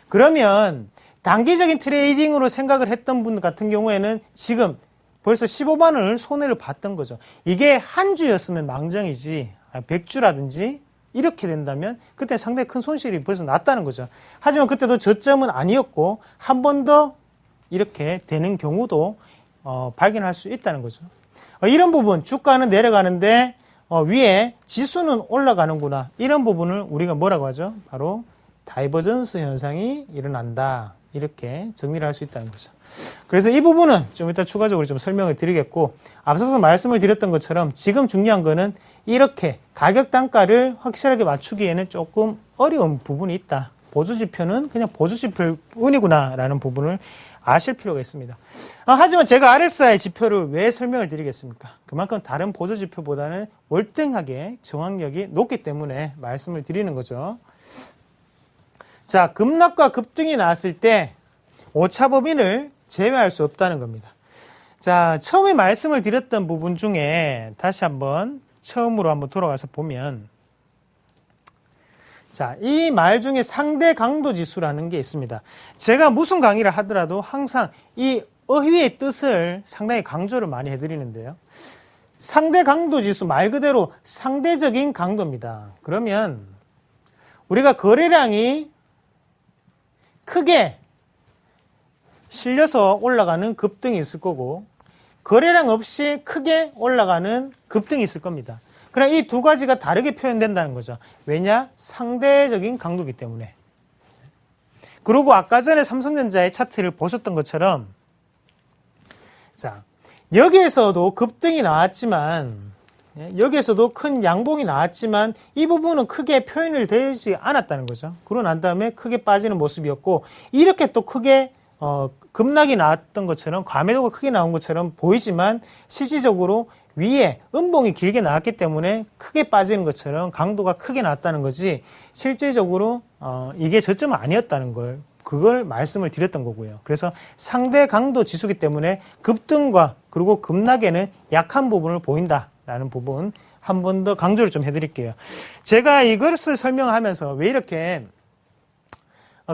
그러면 단기적인 트레이딩으로 생각을 했던 분 같은 경우에는 지금 벌써 15만 원을 손해를 봤던 거죠. 이게 한 주였으면 망정이지 100주라든지 이렇게 된다면 그때 상당히 큰 손실이 벌써 났다는 거죠. 하지만 그때도 저점은 아니었고 한 번 더 이렇게 되는 경우도 발견할 수 있다는 거죠. 이런 부분 주가는 내려가는데 위에 지수는 올라가는구나. 이런 부분을 우리가 뭐라고 하죠? 바로 다이버전스 현상이 일어난다. 이렇게 정리를 할 수 있다는 거죠. 그래서 이 부분은 좀 이따 추가적으로 좀 설명을 드리겠고 앞서서 말씀을 드렸던 것처럼 지금 중요한 거는 이렇게 가격 단가를 확실하게 맞추기에는 조금 어려운 부분이 있다. 보조지표는 그냥 보조지표뿐이구나 라는 부분을 아실 필요가 있습니다. 하지만 제가 RSI 지표를 왜 설명을 드리겠습니까? 그만큼 다른 보조지표보다는 월등하게 정확력이 높기 때문에 말씀을 드리는 거죠. 자, 급락과 급등이 나왔을 때 오차범위를 제외할 수 없다는 겁니다. 자, 처음에 말씀을 드렸던 부분 중에 다시 한번 처음으로 한번 돌아가서 보면 자, 이 말 중에 상대 강도 지수라는 게 있습니다. 제가 무슨 강의를 하더라도 항상 이 어휘의 뜻을 상당히 강조를 많이 해드리는데요. 상대 강도 지수 말 그대로 상대적인 강도입니다. 그러면 우리가 거래량이 크게 실려서 올라가는 급등이 있을 거고 거래량 없이 크게 올라가는 급등이 있을 겁니다. 그럼 이 두 가지가 다르게 표현된다는 거죠. 왜냐? 상대적인 강도이기 때문에. 그리고 아까 전에 삼성전자의 차트를 보셨던 것처럼 자, 여기에서도 급등이 나왔지만 여기에서도 큰 양봉이 나왔지만 이 부분은 크게 표현을 되지 않았다는 거죠. 그러고 난 다음에 크게 빠지는 모습이었고 이렇게 또 크게 급락이 나왔던 것처럼 과매도가 크게 나온 것처럼 보이지만 실질적으로 위에 음봉이 길게 나왔기 때문에 크게 빠지는 것처럼 강도가 크게 나왔다는 거지 실질적으로 이게 저점은 아니었다는 걸 그걸 말씀을 드렸던 거고요. 그래서 상대 강도 지수기 때문에 급등과 그리고 급락에는 약한 부분을 보인다라는 부분 한 번 더 강조를 좀 해드릴게요. 제가 이것을 설명하면서 왜 이렇게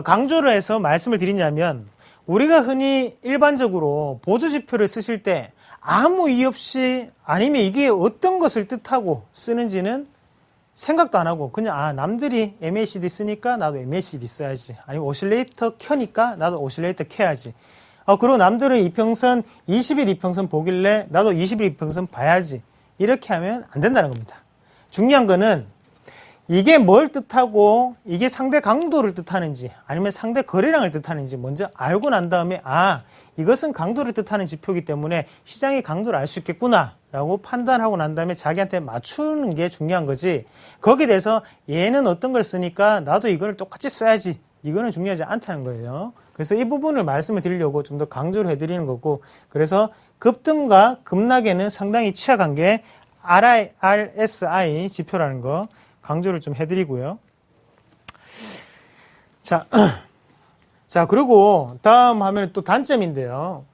강조를 해서 말씀을 드리냐면 우리가 흔히 일반적으로 보조지표를 쓰실 때 아무 이유 없이 아니면 이게 어떤 것을 뜻하고 쓰는지는 생각도 안 하고 그냥 남들이 MACD 쓰니까 나도 MACD 써야지. 아니면 오실레이터 켜니까 나도 오실레이터 켜야지. 그리고 남들은 이평선 20일 이평선 보길래 나도 20일 이평선 봐야지. 이렇게 하면 안 된다는 겁니다. 중요한 거는 이게 뭘 뜻하고 이게 상대 강도를 뜻하는지 아니면 상대 거래량을 뜻하는지 먼저 알고 난 다음에 이것은 강도를 뜻하는 지표이기 때문에 시장의 강도를 알 수 있겠구나 라고 판단하고 난 다음에 자기한테 맞추는 게 중요한 거지 거기에 대해서 얘는 어떤 걸 쓰니까 나도 이거를 똑같이 써야지 이거는 중요하지 않다는 거예요. 그래서 이 부분을 말씀을 드리려고 좀 더 강조를 해드리는 거고 그래서 급등과 급락에는 상당히 취약한 게 RSI 지표라는 거 강조를 좀 해드리고요. 자, 그리고 다음 화면은 또 단점인데요.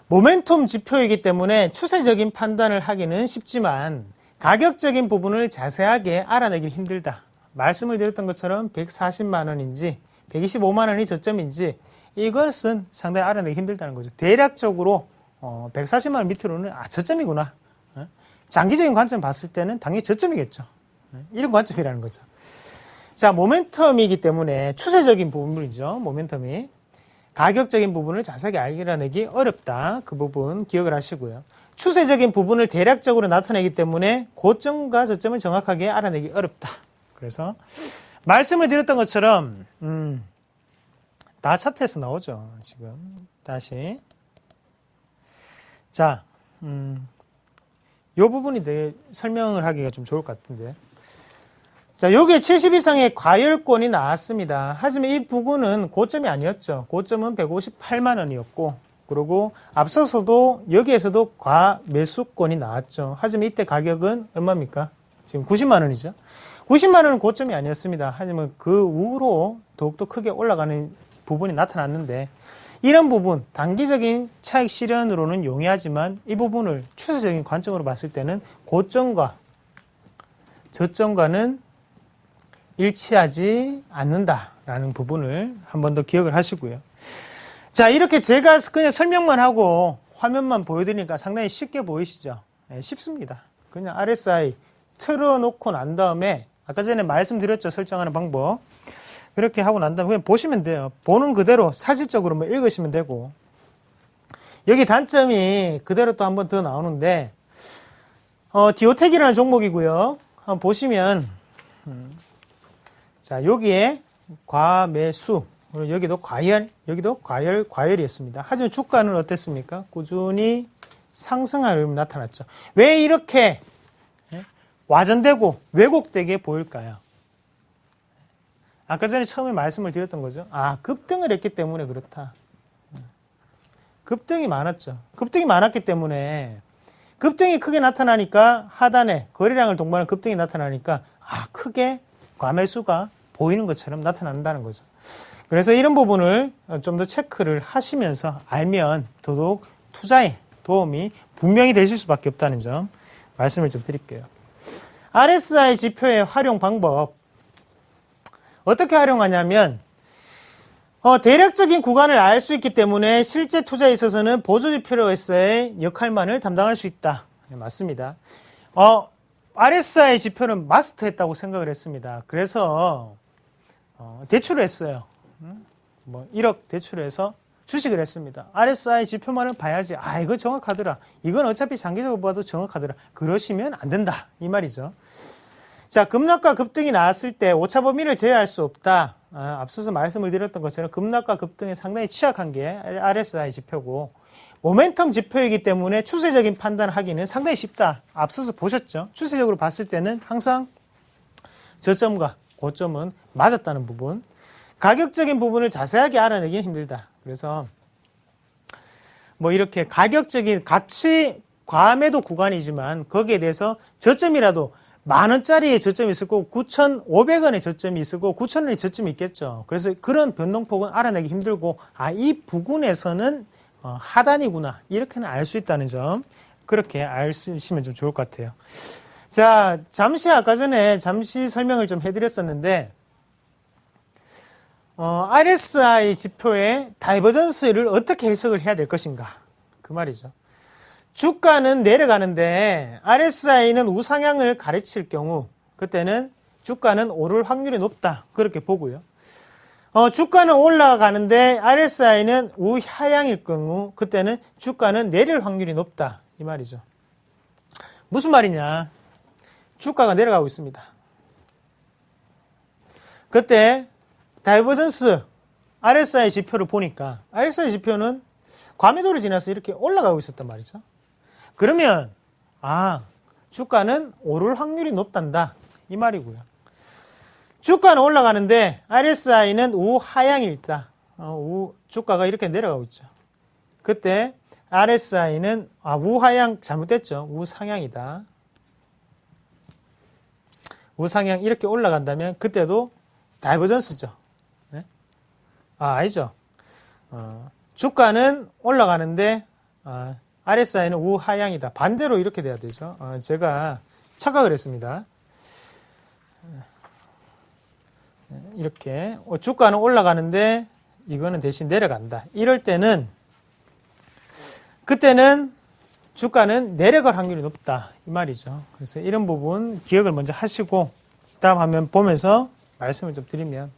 모멘텀 지표이기 때문에 추세적인 판단을 하기는 쉽지만 가격적인 부분을 자세하게 알아내기 힘들다. 말씀을 드렸던 것처럼 140만 원인지 125만 원이 저점인지 이것은 상당히 알아내기 힘들다는 거죠. 대략적으로 140만 원 밑으로는 저점이구나. 장기적인 관점 봤을 때는 당연히 저점이겠죠. 이런 관점이라는 거죠. 자, 모멘텀이기 때문에 추세적인 부분이죠. 모멘텀이. 가격적인 부분을 자세하게 알아내기 어렵다. 그 부분 기억을 하시고요. 추세적인 부분을 대략적으로 나타내기 때문에 고점과 저점을 정확하게 알아내기 어렵다. 그래서 말씀을 드렸던 것처럼 다 차트에서 나오죠. 지금 다시 자, 이 부분이 되게 설명을 하기가 좀 좋을 것 같은데. 자, 여기에 70 이상의 과열권이 나왔습니다. 하지만 이 부분은 고점이 아니었죠. 고점은 158만 원이었고, 그리고 앞서서도 여기에서도 과매수권이 나왔죠. 하지만 이때 가격은 얼마입니까? 지금 90만 원이죠. 90만 원은 고점이 아니었습니다. 하지만 그 후로 더욱더 크게 올라가는 부분이 나타났는데, 이런 부분, 단기적인 차익 실현으로는 용이하지만 이 부분을 추세적인 관점으로 봤을 때는 고점과 저점과는 일치하지 않는다라는 부분을 한 번 더 기억을 하시고요. 자, 이렇게 제가 그냥 설명만 하고 화면만 보여드리니까 상당히 쉽게 보이시죠? 네, 쉽습니다. 그냥 RSI 틀어놓고 난 다음에 아까 전에 말씀드렸죠. 설정하는 방법. 그렇게 하고 난 다음에 그냥 보시면 돼요. 보는 그대로 사실적으로 읽으시면 되고. 여기 단점이 그대로 또 한 번 더 나오는데 디오텍이라는 종목이고요. 한번 보시면 자, 여기에 과매수, 여기도 과열, 여기도 과열이었습니다. 하지만 주가는 어땠습니까? 꾸준히 상승하는 흐름이 나타났죠. 왜 이렇게 와전되고 왜곡되게 보일까요? 아까 전에 처음에 말씀을 드렸던 거죠. 급등을 했기 때문에 그렇다. 급등이 많았죠. 급등이 많았기 때문에 급등이 크게 나타나니까 하단에 거래량을 동반한 급등이 나타나니까 크게 과매수가 보이는 것처럼 나타난다는 거죠. 그래서 이런 부분을 좀 더 체크를 하시면서 알면 더더욱 투자에 도움이 분명히 되실 수밖에 없다는 점 말씀을 좀 드릴게요. RSI 지표의 활용 방법 어떻게 활용하냐면 대략적인 구간을 알 수 있기 때문에 실제 투자에 있어서는 보조지표로서의 역할만을 담당할 수 있다. 네, 맞습니다. RSI 지표는 마스터했다고 생각을 했습니다. 그래서 대출을 했어요. 1억 대출해서 주식을 했습니다. RSI 지표만을 봐야지. 이거 정확하더라. 이건 어차피 장기적으로 봐도 정확하더라. 그러시면 안 된다. 이 말이죠. 자, 급락과 급등이 나왔을 때 오차 범위를 제외할 수 없다. 앞서서 말씀을 드렸던 것처럼 급락과 급등에 상당히 취약한 게 RSI 지표고 모멘텀 지표이기 때문에 추세적인 판단을 하기는 상당히 쉽다. 앞서서 보셨죠? 추세적으로 봤을 때는 항상 저점과 고점은 맞았다는 부분. 가격적인 부분을 자세하게 알아내기는 힘들다. 그래서 이렇게 가격적인 같이 과매도 구간이지만 거기에 대해서 저점이라도 10,000원짜리의 저점이 있을 거고 9,500원의 저점이 있을 거고 9,000원의 저점이 있겠죠. 그래서 그런 변동폭은 알아내기 힘들고 이 부근에서는 하단이구나 이렇게는 알 수 있다는 점 그렇게 아시면 좀 좋을 것 같아요. 자, 아까 전에 설명을 좀 해드렸었는데 RSI 지표의 다이버전스를 어떻게 해석을 해야 될 것인가 그 말이죠. 주가는 내려가는데 RSI는 우상향을 가르칠 경우 그때는 주가는 오를 확률이 높다 그렇게 보고요. 주가는 올라가는데 RSI는 우하향일 경우 그때는 주가는 내릴 확률이 높다 이 말이죠. 무슨 말이냐? 주가가 내려가고 있습니다. 그때 다이버전스 RSI 지표를 보니까 RSI 지표는 과매도를 지나서 이렇게 올라가고 있었단 말이죠. 그러면 주가는 오를 확률이 높단다 이 말이고요. 주가는 올라가는데 RSI는 우하향이다. 주가가 이렇게 내려가고 있죠. 그때 RSI는 우하향 잘못됐죠. 우상향이다. 우상향 이렇게 올라간다면 그때도 다이버전스죠. 네? 아니죠. 주가는 올라가는데 RSI는 우하향이다. 반대로 이렇게 돼야 되죠. 제가 착각을 했습니다. 이렇게 주가는 올라가는데 이거는 대신 내려간다. 이럴 때는 그때는 주가는 내려갈 확률이 높다 이 말이죠. 그래서 이런 부분 기억을 먼저 하시고 다음 화면 보면서 말씀을 좀 드리면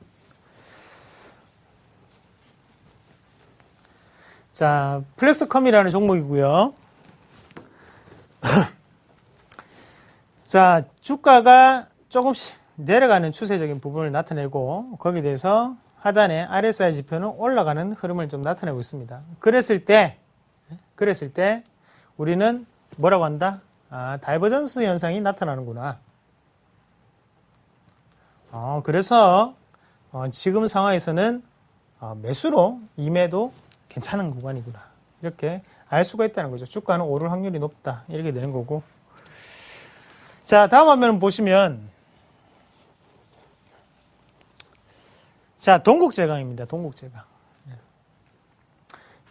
자, 플렉스컴이라는 종목이고요. 자, 주가가 조금씩 내려가는 추세적인 부분을 나타내고 거기에 대해서 하단에 RSI 지표는 올라가는 흐름을 좀 나타내고 있습니다. 그랬을 때 우리는 뭐라고 한다? 다이버전스 현상이 나타나는구나. 그래서 지금 상황에서는 매수로 임해도 괜찮은 구간이구나. 이렇게 알 수가 있다는 거죠. 주가는 오를 확률이 높다. 이렇게 되는 거고. 자, 다음 화면 보시면 자, 동국제강입니다. 동국제강.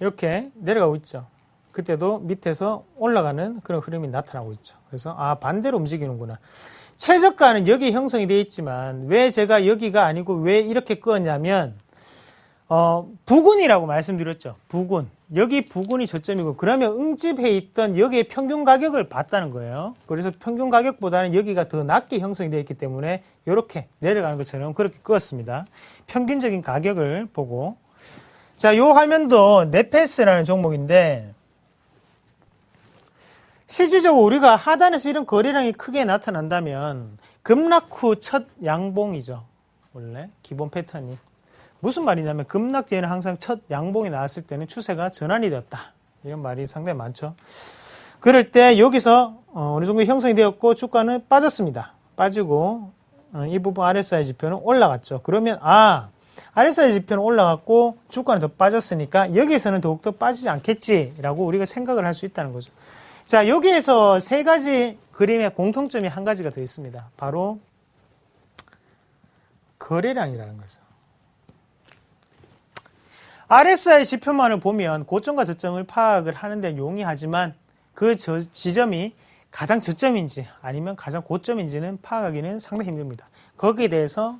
이렇게 내려가고 있죠. 그때도 밑에서 올라가는 그런 흐름이 나타나고 있죠. 그래서 반대로 움직이는구나. 최저가는 여기 형성이 되어 있지만 왜 제가 여기가 아니고 왜 이렇게 끄었냐면 부근이라고 말씀드렸죠. 부근. 여기 부근이 저점이고 그러면 응집해 있던 여기에 평균 가격을 봤다는 거예요. 그래서 평균 가격보다는 여기가 더 낮게 형성이 되어 있기 때문에 이렇게 내려가는 것처럼 그렇게 끄었습니다. 평균적인 가격을 보고 자, 요 화면도 네페스라는 종목인데 실질적으로 우리가 하단에서 이런 거래량이 크게 나타난다면 급락 후 첫 양봉이죠. 원래 기본 패턴이. 무슨 말이냐면 급락 뒤에는 항상 첫 양봉이 나왔을 때는 추세가 전환이 되었다. 이런 말이 상당히 많죠. 그럴 때 여기서 어느 정도 형성이 되었고 주가는 빠졌습니다. 빠지고 이 부분 RSI 지표는 올라갔죠. 그러면 RSI 지표는 올라갔고 주가는 더 빠졌으니까 여기에서는 더욱더 빠지지 않겠지라고 우리가 생각을 할 수 있다는 거죠. 자, 여기에서 세 가지 그림의 공통점이 한 가지가 더 있습니다. 바로 거래량이라는 거죠. RSI 지표만을 보면 고점과 저점을 파악을 하는 데 용이하지만 그 지점이 가장 저점인지 아니면 가장 고점인지는 파악하기는 상당히 힘듭니다. 거기에 대해서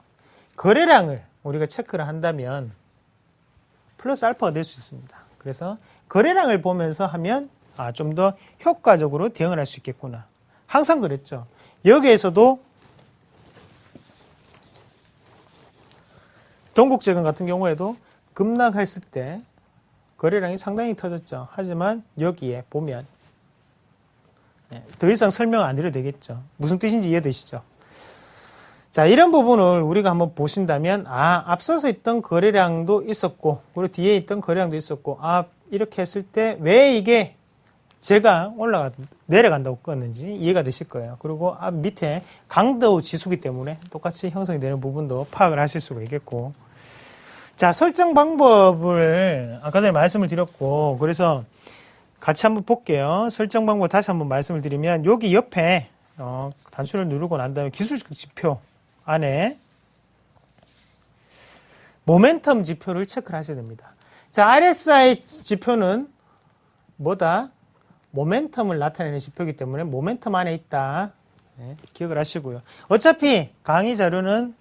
거래량을 우리가 체크를 한다면 플러스 알파가 될 수 있습니다. 그래서 거래량을 보면서 하면 좀 더 효과적으로 대응을 할 수 있겠구나. 항상 그랬죠. 여기에서도 동국제강 같은 경우에도 급락했을 때 거래량이 상당히 터졌죠. 하지만 여기에 보면 더 이상 설명 안 드려도 되겠죠. 무슨 뜻인지 이해되시죠? 자, 이런 부분을 우리가 한번 보신다면 앞서서 있던 거래량도 있었고 그리고 뒤에 있던 거래량도 있었고 이렇게 했을 때 왜 이게 제가 내려간다고 껐는지 이해가 되실 거예요. 그리고 밑에 강도 지수기 때문에 똑같이 형성이 되는 부분도 파악을 하실 수가 있겠고 자, 설정 방법을 아까 전에 말씀을 드렸고 그래서 같이 한번 볼게요. 설정 방법 다시 한번 말씀을 드리면 여기 옆에 단추를 누르고 난 다음에 기술적 지표 안에 모멘텀 지표를 체크를 하셔야 됩니다. 자, RSI 지표는 뭐다? 모멘텀을 나타내는 지표이기 때문에 모멘텀 안에 있다. 네, 기억을 하시고요. 어차피 강의 자료는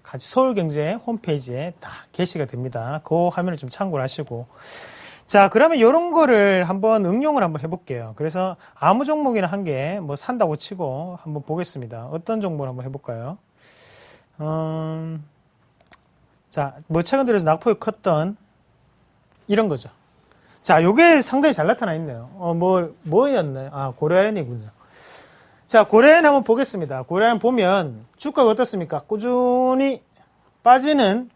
같이 서울경제 홈페이지에 다 게시가 됩니다. 그 화면을 좀 참고를 하시고. 자, 그러면 이런 거를 한번 응용을 한번 해볼게요. 그래서 아무 종목이나 한 개 뭐 산다고 치고 한번 보겠습니다. 어떤 종목을 한번 해볼까요? 자, 뭐 최근 들어서 낙폭이 컸던 이런 거죠. 자, 요게 상당히 잘 나타나 있네요. 뭐였나요? 아, 고려아연이군요. 자, 고려아연 한번 보겠습니다. 고려아연 보면 주가가 어떻습니까? 꾸준히 빠지는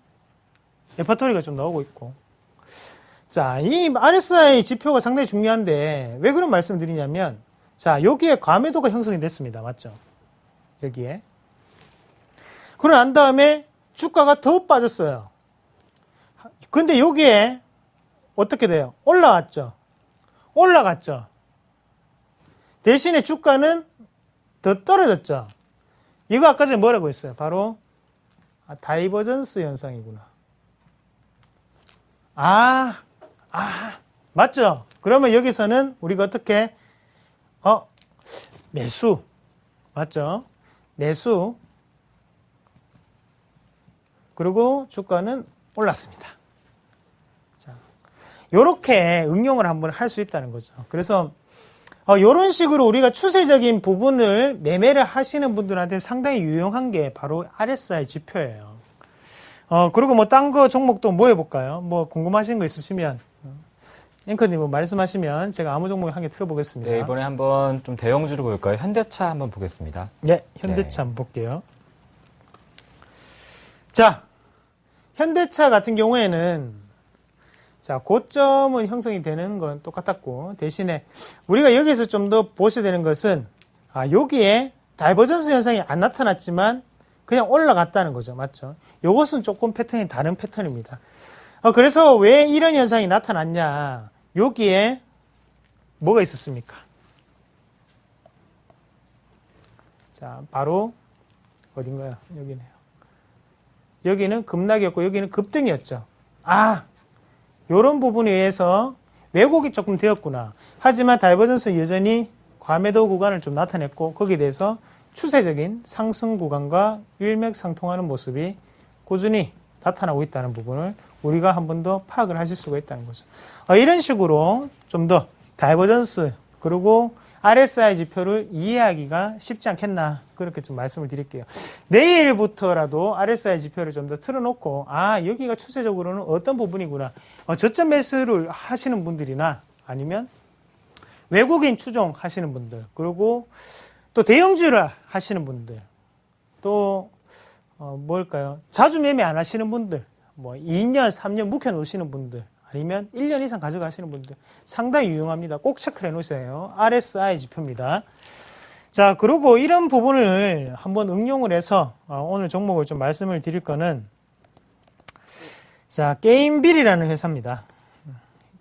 레파토리가 좀 나오고 있고. 자, 이 RSI 지표가 상당히 중요한데 왜 그런 말씀을 드리냐면, 자, 여기에 과매도가 형성이 됐습니다. 맞죠? 여기에. 그러고 난 다음에 주가가 더 빠졌어요. 근데 여기에 어떻게 돼요? 올라갔죠. 대신에 주가는 더 떨어졌죠. 이거 아까 전에 뭐라고 했어요? 바로 다이버전스 현상이구나. 맞죠? 그러면 여기서는 우리가 어떻게 매수. 맞죠? 매수. 그리고 주가는 올랐습니다. 자, 요렇게 응용을 한번 할 수 있다는 거죠. 그래서 요런 식으로 우리가 추세적인 부분을 매매를 하시는 분들한테 상당히 유용한 게 바로 RSI 지표예요. 그리고 뭐 딴 거 종목도 뭐 해볼까요? 뭐 궁금하신 거 있으시면 앵커님 뭐 말씀하시면 제가 아무 종목에 한 개 틀어보겠습니다. 네, 이번에 한번 좀 대형주로 볼까요? 현대차 한번 보겠습니다. 네, 현대차 한번 볼게요. 자, 현대차 같은 경우에는 자, 고점은 형성이 되는 건 똑같았고, 대신에 우리가 여기서 좀 더 보셔야 되는 것은 여기에 다이버전스 현상이 안 나타났지만 그냥 올라갔다는 거죠. 맞죠? 요것은 조금 패턴이 다른 패턴입니다. 그래서 왜 이런 현상이 나타났냐? 여기에 뭐가 있었습니까? 자, 바로 어딘가요? 여기네요. 여기는 급락이었고 여기는 급등이었죠. 요런 부분에 의해서 왜곡이 조금 되었구나. 하지만 다이버전스 여전히 과매도 구간을 좀 나타냈고 거기에 대해서 추세적인 상승 구간과 일맥상통하는 모습이 꾸준히 나타나고 있다는 부분을 우리가 한 번 더 파악을 하실 수가 있다는 거죠. 이런 식으로 좀 더 다이버전스 그리고 RSI 지표를 이해하기가 쉽지 않겠나 그렇게 좀 말씀을 드릴게요. 내일부터라도 RSI 지표를 좀 더 틀어놓고 여기가 추세적으로는 어떤 부분이구나. 저점 매수를 하시는 분들이나 아니면 외국인 추종 하시는 분들 그리고 또 대형주를 하시는 분들 또 뭘까요? 자주 매매 안 하시는 분들 뭐 2년, 3년 묵혀 놓으시는 분들 아니면 1년 이상 가져가시는 분들 상당히 유용합니다. 꼭 체크를 해놓으세요. RSI 지표입니다. 자, 그리고 이런 부분을 한번 응용을 해서 오늘 종목을 좀 말씀을 드릴 거는 자, 게임빌이라는 회사입니다.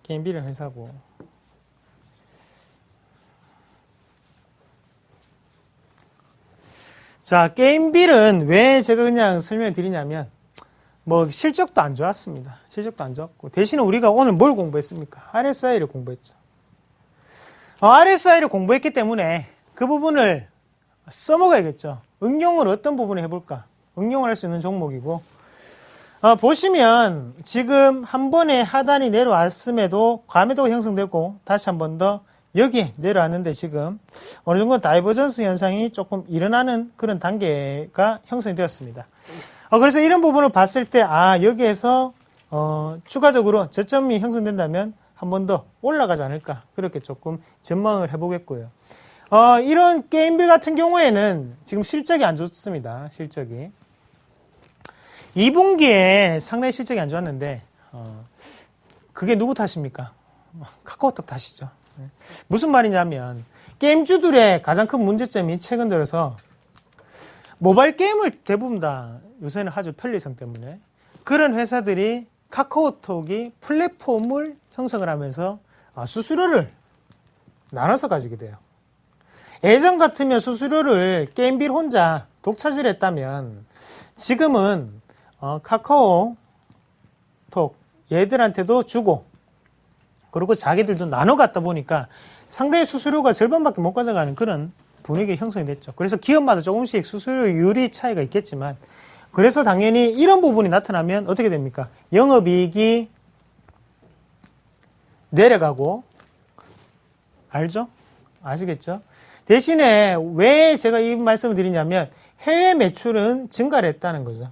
게임빌이라는 회사고 자, 게임빌은 왜 제가 그냥 설명을 드리냐면 뭐 실적도 안 좋았습니다. 실적도 안 좋았고 대신에 우리가 오늘 뭘 공부했습니까? RSI를 공부했죠. RSI를 공부했기 때문에 그 부분을 써먹어야겠죠. 응용을 어떤 부분에 해볼까? 응용을 할 수 있는 종목이고 보시면 지금 한 번에 하단이 내려왔음에도 과매도가 형성되고 다시 한 번 더 여기에 내려왔는데 지금 어느 정도 다이버전스 현상이 조금 일어나는 그런 단계가 형성이 되었습니다. 그래서 이런 부분을 봤을 때 여기에서 추가적으로 저점이 형성된다면 한 번 더 올라가지 않을까 그렇게 조금 전망을 해보겠고요. 이런 게임빌 같은 경우에는 지금 실적이 안 좋습니다. 실적이 2분기에 상당히 실적이 안 좋았는데 그게 누구 탓입니까? 카카오톡 탓이죠. 무슨 말이냐면 게임주들의 가장 큰 문제점이 최근 들어서 모바일 게임을 대부분 다 요새는 하죠. 편리성 때문에. 그런 회사들이 카카오톡이 플랫폼을 형성을 하면서 수수료를 나눠서 가지게 돼요. 예전 같으면 수수료를 게임빌 혼자 독차지했다면 지금은 카카오톡 얘들한테도 주고 그리고 자기들도 나눠 갖다 보니까 상당히 수수료가 절반밖에 못 가져가는 그런 분위기 형성이 됐죠. 그래서 기업마다 조금씩 수수료율이 차이가 있겠지만 그래서 당연히 이런 부분이 나타나면 어떻게 됩니까? 영업이익이 내려가고 알죠? 아시겠죠? 대신에 왜 제가 이 말씀을 드리냐면 해외 매출은 증가를 했다는 거죠.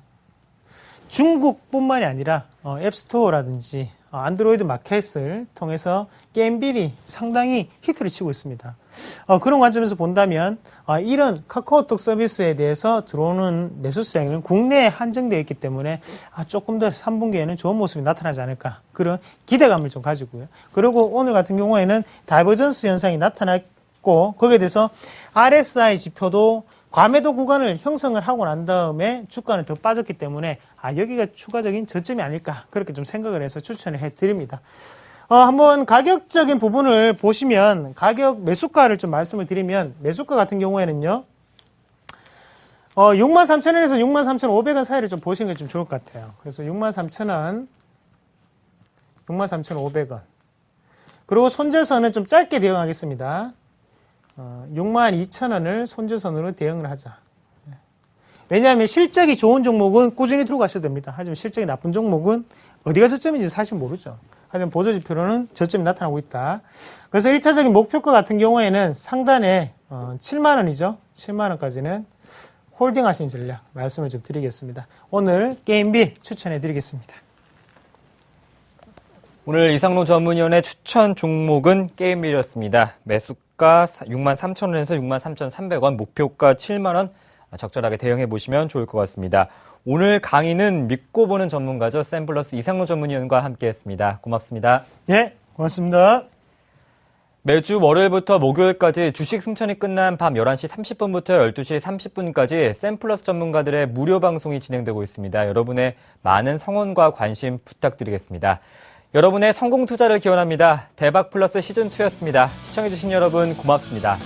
중국뿐만이 아니라 앱스토어라든지 안드로이드 마켓을 통해서 게임빌이 상당히 히트를 치고 있습니다. 그런 관점에서 본다면 이런 카카오톡 서비스에 대해서 들어오는 매수세는 국내에 한정되어 있기 때문에 조금 더 3분기에는 좋은 모습이 나타나지 않을까 그런 기대감을 좀 가지고요. 그리고 오늘 같은 경우에는 다이버전스 현상이 나타났고 거기에 대해서 RSI 지표도 과매도 구간을 형성을 하고 난 다음에 주가는 더 빠졌기 때문에 여기가 추가적인 저점이 아닐까 그렇게 좀 생각을 해서 추천을 해드립니다. 한번 가격적인 부분을 보시면 가격 매수가를 좀 말씀을 드리면 매수가 같은 경우에는요 63,000원에서 63,500원 사이를 좀 보시는 게 좀 좋을 것 같아요. 그래서 63,000원 63,500원 그리고 손절선은 좀 짧게 대응하겠습니다. 62,000원을 손절선으로 대응을 하자. 왜냐하면 실적이 좋은 종목은 꾸준히 들고 가셔도 됩니다. 하지만 실적이 나쁜 종목은 어디가 저점인지 사실 모르죠. 하지만 보조지표로는 저점이 나타나고 있다. 그래서 1차적인 목표가 같은 경우에는 상단에 7만원이죠. 7만원까지는 홀딩 하시는 전략 말씀을 좀 드리겠습니다. 오늘 게임빌 추천해 드리겠습니다. 오늘 이상로 전문위원의 추천 종목은 게임빌이었습니다. 매수가 63,000원에서 63,300원, 목표가 7만원 적절하게 대응해 보시면 좋을 것 같습니다. 오늘 강의는 믿고 보는 전문가죠. 샘플러스 이상로 전문위원과 함께했습니다. 고맙습니다. 네, 고맙습니다. 매주 월요일부터 목요일까지 주식 승천이 끝난 밤 11시 30분부터 12시 30분까지 샘플러스 전문가들의 무료 방송이 진행되고 있습니다. 여러분의 많은 성원과 관심 부탁드리겠습니다. 여러분의 성공 투자를 기원합니다. 대박 플러스 시즌2였습니다. 시청해주신 여러분 고맙습니다.